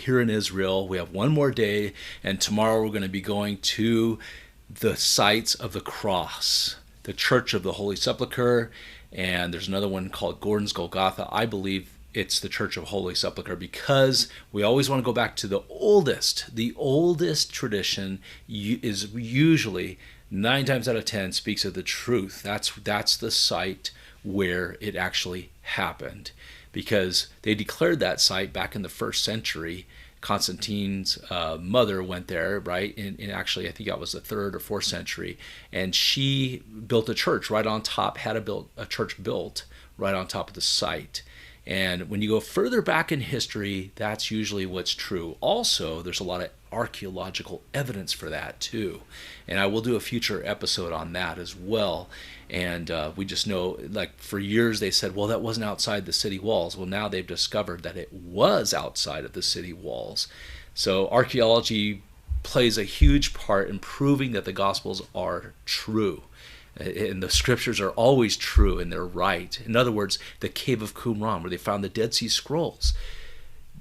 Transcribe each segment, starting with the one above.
here in Israel. We have one more day, and tomorrow we're going to be going to the sites of the cross, the Church of the Holy Sepulchre, and there's another one called Gordon's Golgotha. I believe it's the Church of Holy Sepulchre because we always want to go back to the oldest. The oldest tradition is usually 9 times out of 10 speaks of the truth. That's the site where it actually happened, because they declared that site back in the 1st century. Constantine's mother went there, right? In actually, I think that was the 3rd or 4th century, and she built a church right on top. Had a church built right on top of the site. And when you go further back in history, that's usually what's true. Also, there's a lot of archaeological evidence for that too. And I will do a future episode on that as well. And we just know, like, for years they said, well, that wasn't outside the city walls. Well, now they've discovered that it was outside of the city walls. So archaeology plays a huge part in proving that the Gospels are true. And the scriptures are always true and they're right. In other words, the cave of Qumran, where they found the Dead Sea Scrolls,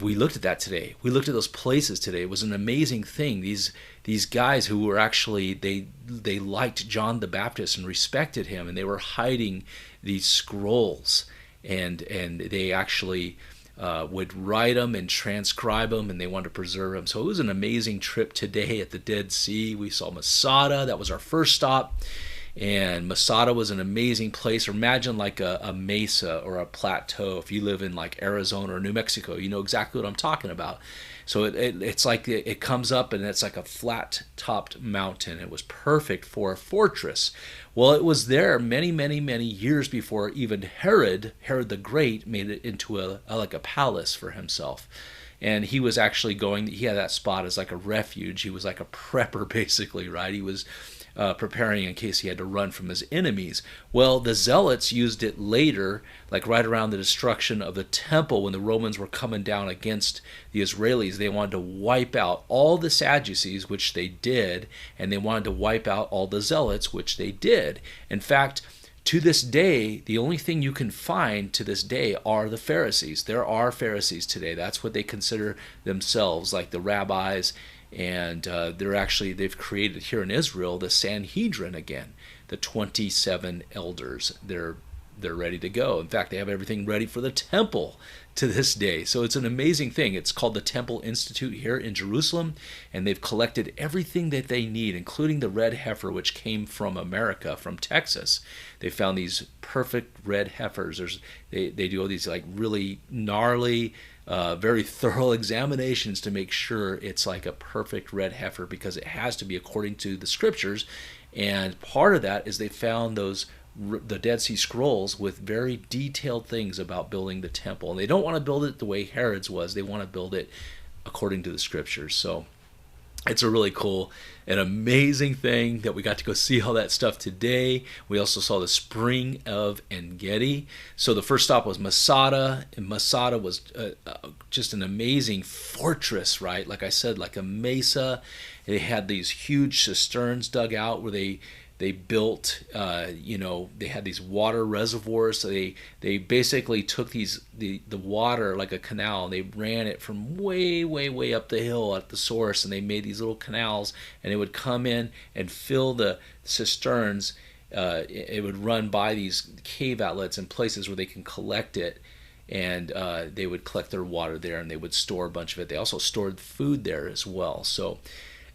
we looked at that today. We looked at those places today. It was an amazing thing. These guys who were actually, they liked John the Baptist and respected him, and they were hiding these scrolls, and they actually would write them and transcribe them, and they wanted to preserve them. So it was an amazing trip today at the Dead Sea. We saw Masada. That was our first stop. And Masada was an amazing place. Imagine like a mesa or a plateau. If you live in like Arizona or New Mexico, you know exactly what I'm talking about. So it's like it comes up and it's like a flat-topped mountain. It was perfect for a fortress. Well, it was there many, many, many years before even Herod the Great, made it into like a palace for himself. And he was actually he had that spot as like a refuge. He was like a prepper, basically, right? He was preparing in case he had to run from his enemies. Well, the Zealots used it later, like right around the destruction of the temple, when the Romans were coming down against the Israelis. They wanted to wipe out all the Sadducees, which they did, and they wanted to wipe out all the Zealots, which they did. In fact, to this day, the only thing you can find to this day are the Pharisees. There are Pharisees today. That's what they consider themselves, like the rabbis. And they've created here in Israel the Sanhedrin again, the 27 elders. They're ready to go. In fact, they have everything ready for the temple to this day. So it's an amazing thing. It's called the Temple Institute here in Jerusalem, and they've collected everything that they need, including the red heifer, which came from America, from Texas. They found these perfect red heifers. They do all these like really gnarly, very thorough examinations to make sure it's like a perfect red heifer, because it has to be according to the scriptures. And part of that is they found the Dead Sea Scrolls with very detailed things about building the temple. And they don't want to build it the way Herod's was. They want to build it according to the scriptures. So it's a really cool and amazing thing that we got to go see all that stuff today. We also saw the Spring of Gedi. So the first stop was Masada, and Masada was just an amazing fortress, right? Like I said, like a mesa. They had these huge cisterns dug out where they built, they had these water reservoirs. So they basically took the water like a canal, and they ran it from way, way, way up the hill at the source, and they made these little canals, and it would come in and fill the cisterns. It would run by these cave outlets and places where they can collect it, and they would collect their water there, and they would store a bunch of it. They also stored food there as well. So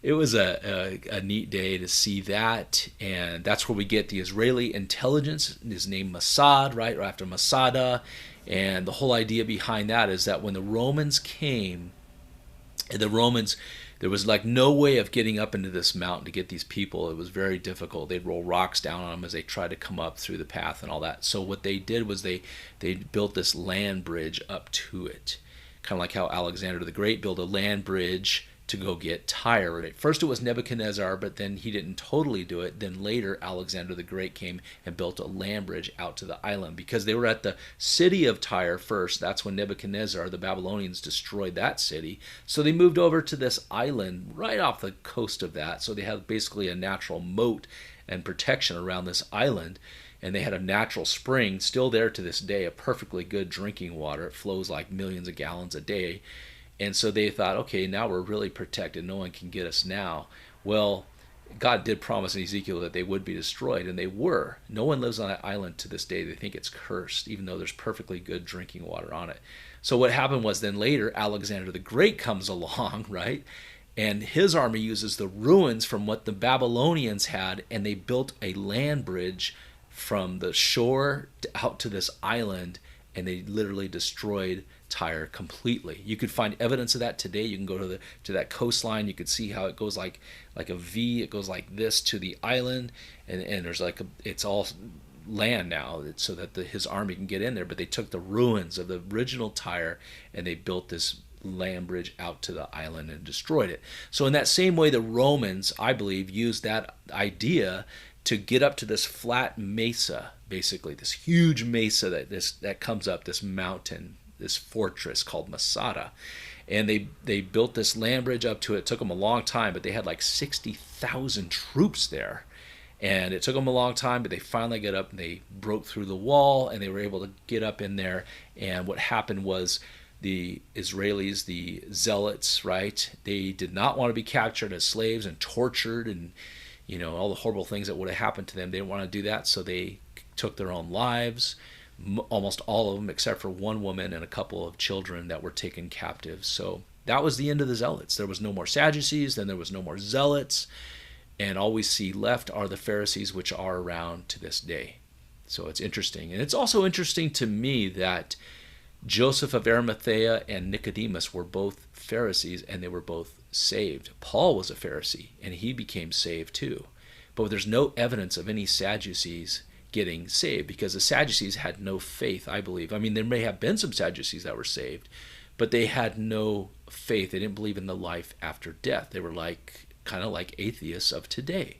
it was a neat day to see that, and that's where we get the Israeli intelligence. His name Masad, right after Masada, and the whole idea behind that is that when the Romans came, there was like no way of getting up into this mountain to get these people. It was very difficult. They'd roll rocks down on them as they tried to come up through the path and all that. So what they did was they built this land bridge up to it, kind of like how Alexander the Great built a land bridge to go get Tyre. At first it was Nebuchadnezzar, but then he didn't totally do it. Then later Alexander the Great came and built a land bridge out to the island, because they were at the city of Tyre first. That's when Nebuchadnezzar, the Babylonians, destroyed that city. So they moved over to this island right off the coast of that. So they had basically a natural moat and protection around this island. And they had a natural spring still there to this day, a perfectly good drinking water. It flows like millions of gallons a day. And so they thought, okay, now we're really protected. No one can get us now. Well, God did promise in Ezekiel that they would be destroyed, and they were. No one lives on that island to this day. They think it's cursed, even though there's perfectly good drinking water on it. So what happened was then later, Alexander the Great comes along, right? And his army uses the ruins from what the Babylonians had, and they built a land bridge from the shore out to this island, and they literally destroyed Tyre completely. You could find evidence of that today. You can go to that coastline. You could see how it goes like a V. It goes like this to the island, and there's it's all land now, so that his army can get in there. But they took the ruins of the original Tyre and they built this land bridge out to the island and destroyed it. So in that same way, the Romans, I believe, used that idea to get up to this flat mesa, basically this huge mesa that comes up, this mountain, this fortress called Masada. And they built this land bridge up to it. It took them a long time, but they had like 60,000 troops there. And it took them a long time, but they finally got up and they broke through the wall and they were able to get up in there. And what happened was the Israelis, the zealots, right, they did not want to be captured as slaves and tortured and all the horrible things that would have happened to them. They didn't want to do that, so they took their own lives, almost all of them except for one woman and a couple of children that were taken captive. So that was the end of the zealots. There was no more Sadducees, then there was no more zealots, and all we see left are the Pharisees, which are around to this day. So it's interesting. And it's also interesting to me that Joseph of Arimathea and Nicodemus were both Pharisees, and they were both saved. Paul was a Pharisee, and he became saved too. But there's no evidence of any Sadducees getting saved, because the Sadducees had no faith, I believe. I mean, there may have been some Sadducees that were saved, but they had no faith. They didn't believe in the life after death. They were kind of like atheists of today.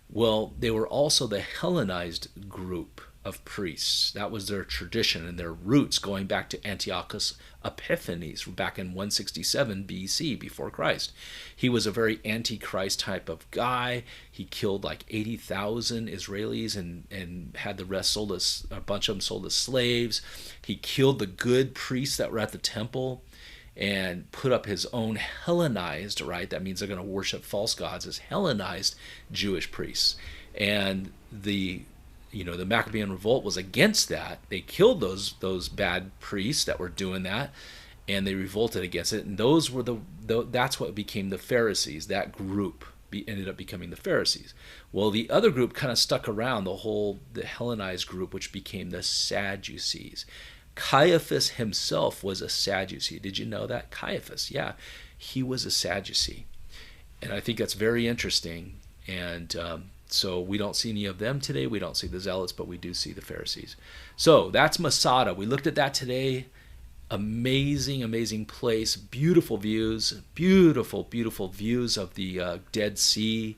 Well, they were also the Hellenized group of priests. That was their tradition and their roots going back to Antiochus Epiphanes back in 167 BC, before Christ. He was a very antichrist type of guy. He killed like 80,000 Israelis and had the rest sold as a bunch of them sold as slaves. He killed the good priests that were at the temple and put up his own Hellenized, right? That means they're going to worship false gods as Hellenized Jewish priests. And the Maccabean revolt was against that. They killed those bad priests that were doing that, and they revolted against it. And those were that's what became the Pharisees. That group ended up becoming the Pharisees. Well, the other group kind of stuck around, the Hellenized group, which became the Sadducees. Caiaphas himself was a Sadducee. Did you know that? Caiaphas, yeah, he was a Sadducee. And I think that's very interesting. And so we don't see any of them today. We don't see the zealots, but we do see the Pharisees. So that's Masada. We looked at that today. Amazing, amazing place. Beautiful views. Beautiful, beautiful views of the Dead Sea.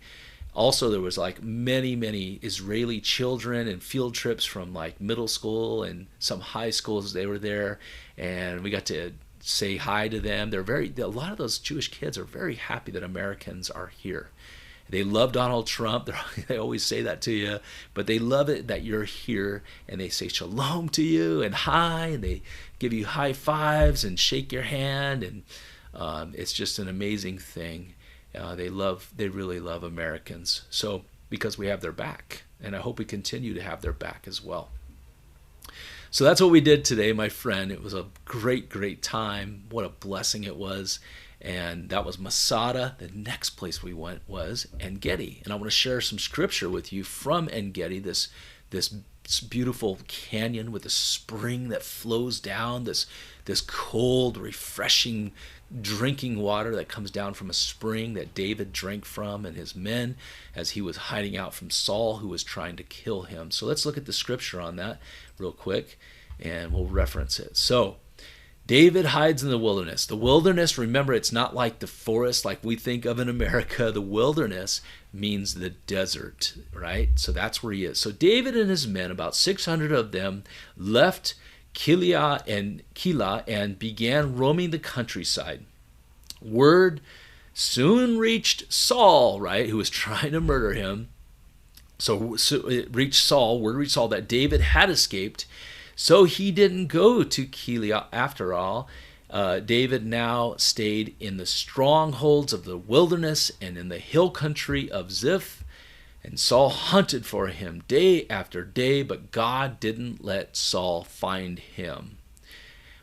Also, there was like many, many Israeli children and field trips from like middle school and some high schools. They were there, and we got to say hi to them. A lot of those Jewish kids are very happy that Americans are here. They love Donald Trump. They always say that to you, but they love it that you're here, and they say shalom to you and hi, and they give you high fives and shake your hand, and it's just an amazing thing. They really love Americans. So because we have their back, and I hope we continue to have their back as well. So that's what we did today, my friend. It was a great, great time. What a blessing it was. And that was Masada. The next place we went was En-Gedi. And I want to share some scripture with you from En-Gedi, this beautiful canyon with a spring that flows down, this cold, refreshing drinking water that comes down from a spring that David drank from and his men as he was hiding out from Saul, who was trying to kill him. So let's look at the scripture on that real quick, and we'll reference it. So David hides in the wilderness. The wilderness, remember, it's not like the forest like we think of in America. The wilderness means the desert, right? So that's where he is. So David and his men, about 600 of them, left Keilah and began roaming the countryside. Word soon reached Saul, right, who was trying to murder him. So it reached Saul, word reached Saul that David had escaped. So he didn't go to Keilah after all. David now stayed in the strongholds of the wilderness and in the hill country of Ziph. And Saul hunted for him day after day, but God didn't let Saul find him.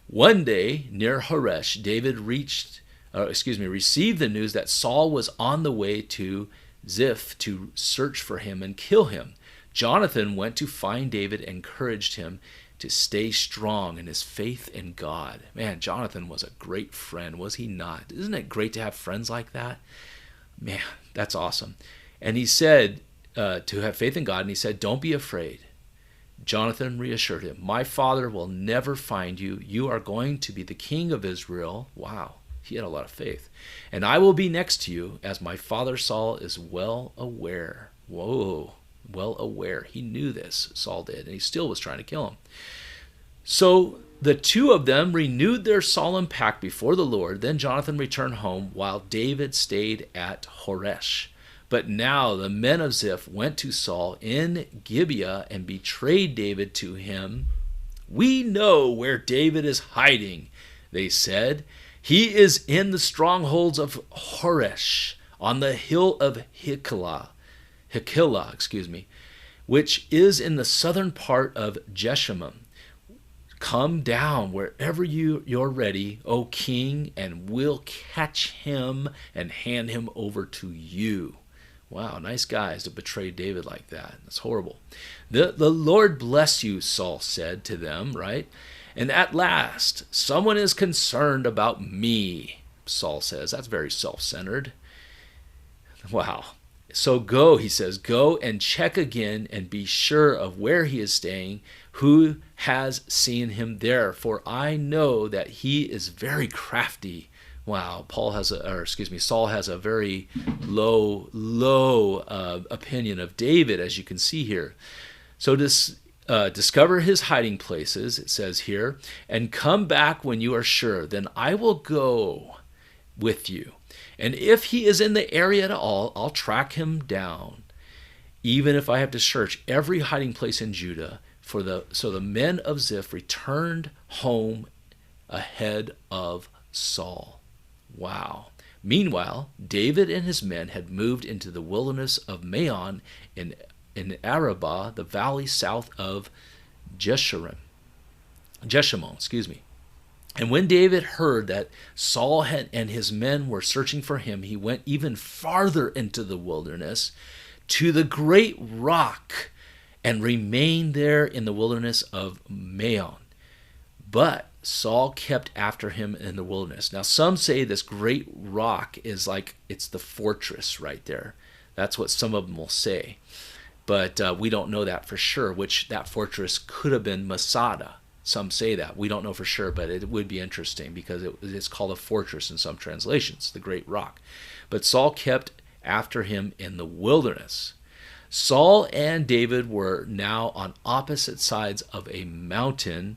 One day, near Horesh, David received the news that Saul was on the way to Ziph to search for him and kill him. Jonathan went to find David and encouraged him to stay strong in his faith in God. Man, Jonathan was a great friend, was he not? Isn't it great to have friends like that? Man, that's awesome. And he said to have faith in God, and he said, don't be afraid. Jonathan reassured him, my father will never find you. You are going to be the king of Israel. Wow, he had a lot of faith. And I will be next to you, as my father Saul is well aware. Whoa, well aware. He knew this, Saul did, and he still was trying to kill him. So the two of them renewed their solemn pact before the Lord. Then Jonathan returned home, while David stayed at Horesh. But now the men of Ziph went to Saul in Gibeah and betrayed David to him. We know where David is hiding, they said. He is in the strongholds of Horesh, on the hill of Hiklah, which is in the southern part of Jeshimon. Come down wherever you're ready, O king, and we'll catch him and hand him over to you. Wow, nice guys to betray David like that. That's horrible. The Lord bless you, Saul said to them, right? And at last, someone is concerned about me, Saul says. That's very self-centered. Wow. So go, he says, go and check again and be sure of where he is staying, who has seen him there, for I know that he is very crafty. Wow, Saul has a very low opinion of David, as you can see here. So discover his hiding places, it says here, and come back when you are sure. Then I will go with you. And if he is in the area at all, I'll track him down, even if I have to search every hiding place in Judah. So the men of Ziph returned home ahead of Saul. Wow. Meanwhile, David and his men had moved into the wilderness of Maon in Arabah, the valley south of Jeshimon. And when David heard that Saul and his men were searching for him, he went even farther into the wilderness to the great rock and remained there in the wilderness of Maon. But Saul kept after him in the wilderness. Now, some say this great rock is like it's the fortress right there. That's what some of them will say. But we don't know that for sure, which that fortress could have been Masada. Some say that. We don't know for sure, but it would be interesting because it's called a fortress in some translations, the great rock. But Saul kept after him in the wilderness. Saul and David were now on opposite sides of a mountain.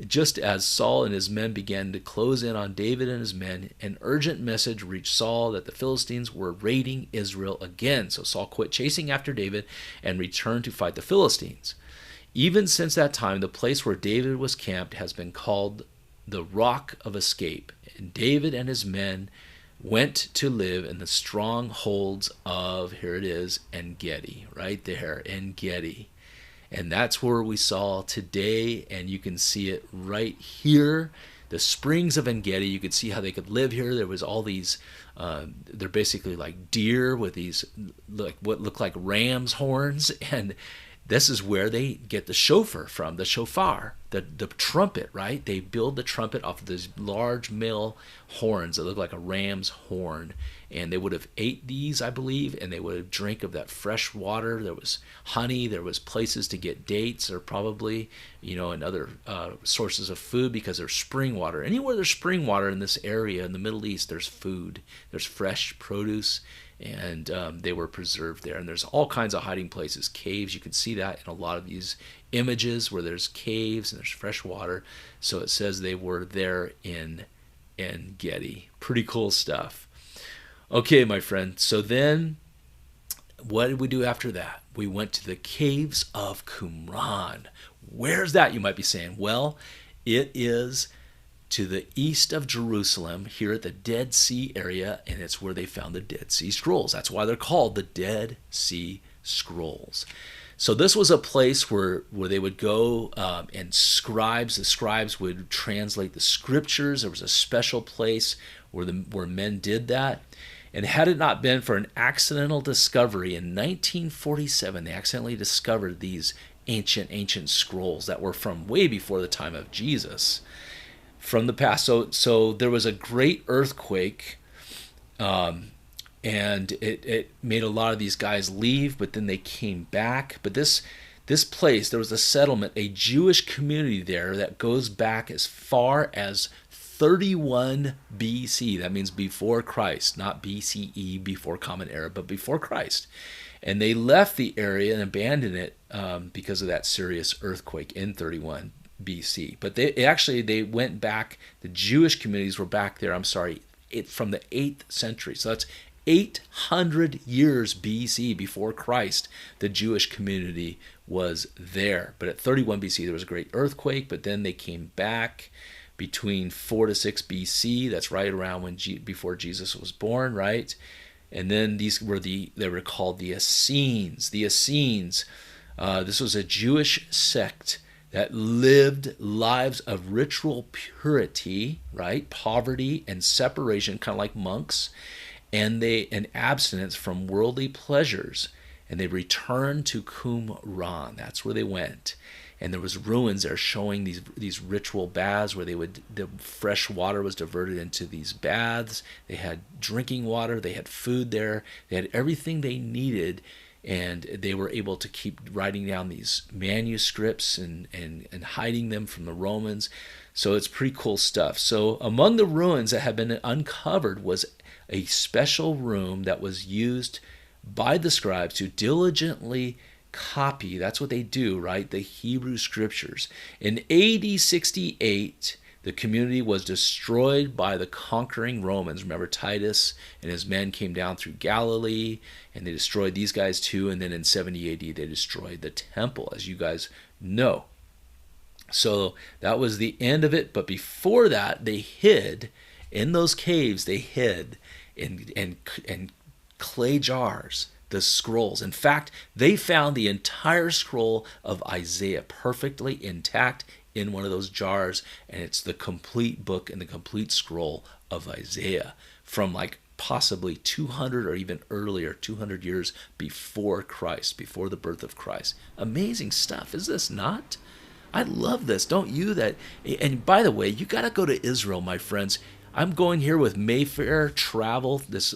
Just as Saul and his men began to close in on David and his men, an urgent message reached Saul that the Philistines were raiding Israel again. So Saul quit chasing after David and returned to fight the Philistines. Even since that time, the place where David was camped has been called the Rock of Escape. And David and his men went to live in the strongholds of, here it is, En-Gedi, right there, En-Gedi. And that's where we saw today, and you can see it right here. The springs of En-Gedi, you could see how they could live here. There was all these, they're basically like deer with these, like what look like ram's horns. And this is where they get the shofar from, the shofar, the trumpet, right? They build the trumpet off of these large male horns that look like a ram's horn. And they would have ate these, I believe, and they would have drank of that fresh water. There was honey. There was places to get dates, or probably, and other sources of food, because there's spring water. Anywhere there's spring water in this area in the Middle East, there's food. There's fresh produce, and they were preserved there. And there's all kinds of hiding places, caves. You can see that in a lot of these images where there's caves and there's fresh water. So it says they were there in En-Gedi. Pretty cool stuff. Okay, my friend, so then what did we do after that? We went to the caves of Qumran. Where's that, you might be saying? Well, it is to the east of Jerusalem, here at the Dead Sea area, and it's where they found the Dead Sea Scrolls. That's why they're called the Dead Sea Scrolls. So this was a place where they would go, and the scribes would translate the scriptures. There was a special place where men did that. And had it not been for an accidental discovery in 1947, they accidentally discovered these ancient scrolls that were from way before the time of Jesus, from the past. So there was a great earthquake, and it made a lot of these guys leave, but then they came back. But this place, there was a settlement, a Jewish community there that goes back as far as 31 BC. That means before Christ, not BCE, before Common Era, but before Christ. And they left the area and abandoned it because of that serious earthquake in 31 BC. But they went back, the Jewish communities were back there, from the 8th century. So that's 800 years BC, before Christ, the Jewish community was there. But at 31 BC, there was a great earthquake, but then they came back between 4 to 6 BC. That's right around before Jesus was born, right? And then they were called the Essenes. The Essenes, this was a Jewish sect that lived lives of ritual purity, right? Poverty and separation, kind of like monks, and abstinence from worldly pleasures. And they returned to Qumran. That's where they went. And there was ruins there showing these ritual baths where the fresh water was diverted into these baths. They had drinking water. They had food there. They had everything they needed, and they were able to keep writing down these manuscripts and hiding them from the Romans. So it's pretty cool stuff. So among the ruins that had been uncovered was a special room that was used by the scribes to diligently copy. That's what they do, right? The Hebrew scriptures. In AD 68, the community was destroyed by the conquering Romans. Remember, Titus and his men came down through Galilee, and they destroyed these guys too. And then in 70 AD, they destroyed the temple, as you guys know. So that was the end of it. But before that, they hid in those caves. They hid in clay jars the scrolls. In fact, they found the entire scroll of Isaiah perfectly intact in one of those jars, and it's the complete book and the complete scroll of Isaiah from like possibly 200 or even earlier, 200 years before Christ, before the birth of Christ. Amazing stuff, is this not? I love this, don't you? And by the way, you got to go to Israel, my friends. I'm going here with Mayfair Travel. This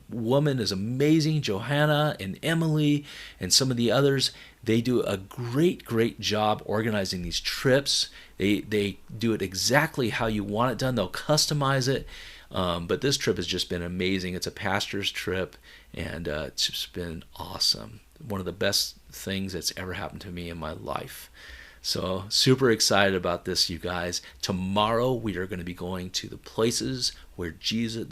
woman is amazing, Johanna and Emily and some of the others. They do a great job organizing these trips. They do it exactly how you want it done. They'll customize it. But this trip has just been amazing. It's a pastor's trip, and it's just been awesome. One of the best things that's ever happened to me in my life. So super excited about this, you guys. Tomorrow we are going to be going to the place where Jesus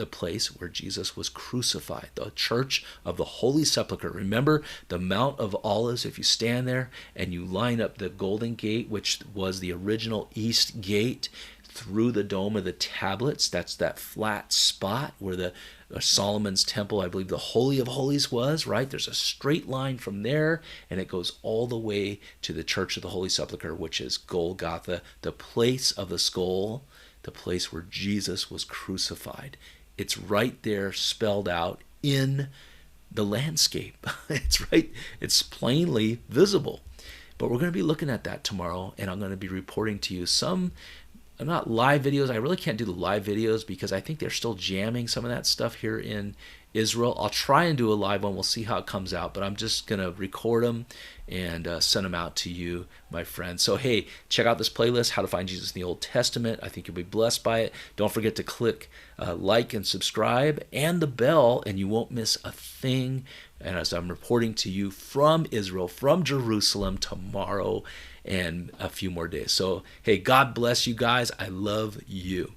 was crucified, the Church of the Holy Sepulchre. Remember the Mount of Olives? If you stand there and you line up the Golden Gate, which was the original East Gate, through the dome of the tablets, that's that flat spot where the Solomon's temple, I believe the Holy of Holies was, right? There's a straight line from there, and it goes all the way to the Church of the Holy Sepulchre, which is Golgotha, the place of the skull, the place where Jesus was crucified. It's right there spelled out in the landscape. It's plainly visible. But we're going to be looking at that tomorrow, and I'm going to be reporting to you some not live videos. I really can't do the live videos because I think they're still jamming some of that stuff here in Israel. I'll try and do a live one. We'll see how it comes out, but I'm just going to record them and send them out to you, my friends. So, hey, check out this playlist, How to Find Jesus in the Old Testament. I think you'll be blessed by it. Don't forget to click like and subscribe and the bell, and you won't miss a thing. And as I'm reporting to you from Israel, from Jerusalem tomorrow and a few more days. So, hey, God bless you guys. I love you.